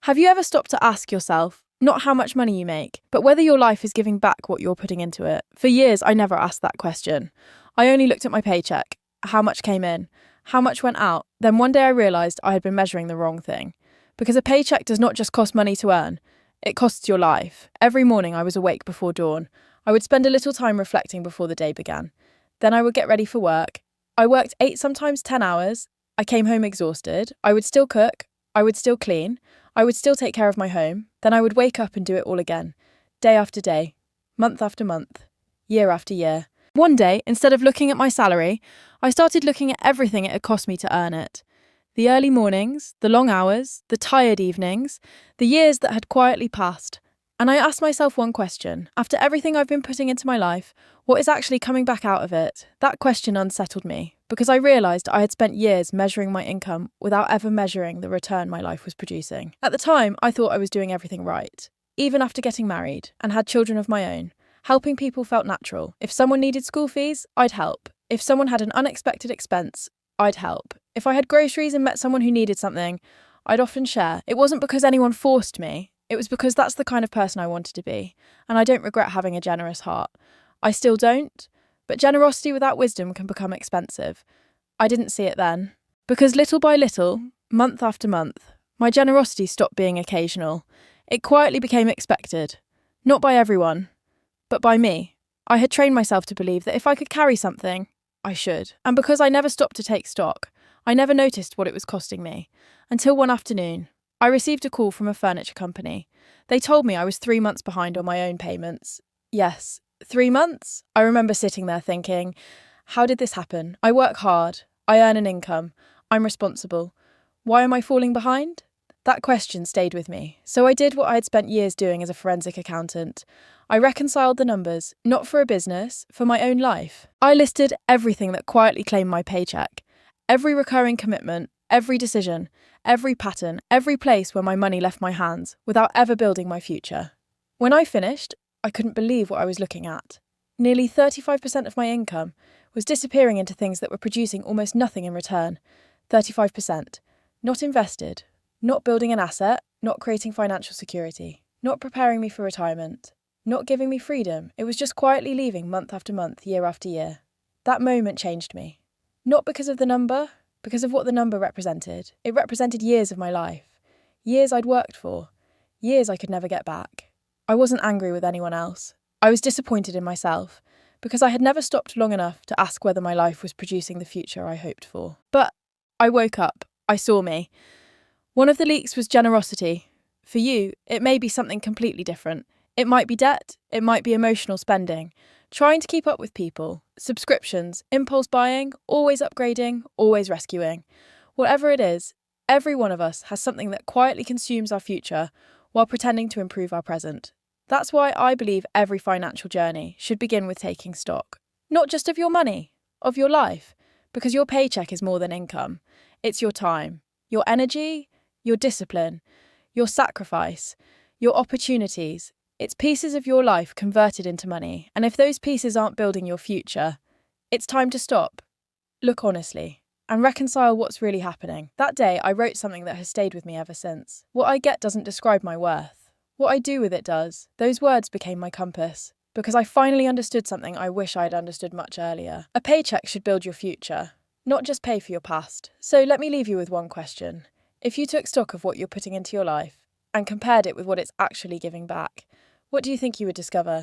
Have you ever stopped to ask yourself, not how much money you make, but whether your life is giving back what you're putting into it? For years, I never asked that question. I only looked at my paycheck, how much came in, how much went out. Then one day I realised I had been measuring the wrong thing. Because a paycheck does not just cost money to earn, it costs your life. Every morning I was awake before dawn. I would spend a little time reflecting before the day began. Then I would get ready for work. I worked 8, sometimes 10 hours. I came home exhausted. I would still cook. I would still clean. I would still take care of my home. Then I would wake up and do it all again. Day after day. Month after month. Year after year. One day, instead of looking at my salary, I started looking at everything it had cost me to earn it. The early mornings, the long hours, the tired evenings, the years that had quietly passed. And I asked myself one question. After everything I've been putting into my life, what is actually coming back out of it? That question unsettled me, because I realised I had spent years measuring my income without ever measuring the return my life was producing. At the time, I thought I was doing everything right. Even after getting married and had children of my own, helping people felt natural. If someone needed school fees, I'd help. If someone had an unexpected expense, I'd help. If I had groceries and met someone who needed something, I'd often share. It wasn't because anyone forced me. It was because that's the kind of person I wanted to be, and I don't regret having a generous heart. I still don't, but generosity without wisdom can become expensive. I didn't see it then. Because little by little, month after month, my generosity stopped being occasional. It quietly became expected. Not by everyone, but by me. I had trained myself to believe that if I could carry something, I should. And because I never stopped to take stock, I never noticed what it was costing me. Until one afternoon, I received a call from a furniture company. They told me I was 3 months behind on my own payments. Yes, 3 months? I remember sitting there thinking, how did this happen? I work hard. I earn an income. I'm responsible. Why am I falling behind? That question stayed with me. So I did what I had spent years doing as a forensic accountant. I reconciled the numbers, not for a business, for my own life. I listed everything that quietly claimed my paycheck. Every recurring commitment, every decision, every pattern, every place where my money left my hands, without ever building my future. When I finished, I couldn't believe what I was looking at. Nearly 35% of my income was disappearing into things that were producing almost nothing in return. 35%. Not invested. Not building an asset. Not creating financial security. Not preparing me for retirement. Not giving me freedom. It was just quietly leaving month after month, year after year. That moment changed me. Not because of the number, because of what the number represented. It represented years of my life. Years I'd worked for. Years I could never get back. I wasn't angry with anyone else. I was disappointed in myself, because I had never stopped long enough to ask whether my life was producing the future I hoped for. But I woke up. I saw me. One of the leaks was generosity. For you, it may be something completely different. It might be debt. It might be emotional spending. Trying to keep up with people. Subscriptions. Impulse buying. Always upgrading. Always rescuing. Whatever it is, every one of us has something that quietly consumes our future while pretending to improve our present. That's why I believe every financial journey should begin with taking stock. Not just of your money, of your life. Because your paycheck is more than income. It's your time, your energy, your discipline, your sacrifice, your opportunities. It's pieces of your life converted into money. And if those pieces aren't building your future, it's time to stop, look honestly, and reconcile what's really happening. That day, I wrote something that has stayed with me ever since. What I get doesn't describe my worth. What I do with it does. Those words became my compass, because I finally understood something I wish I had understood much earlier. A paycheck should build your future, not just pay for your past. So let me leave you with one question. If you took stock of what you're putting into your life and compared it with what it's actually giving back, what do you think you would discover?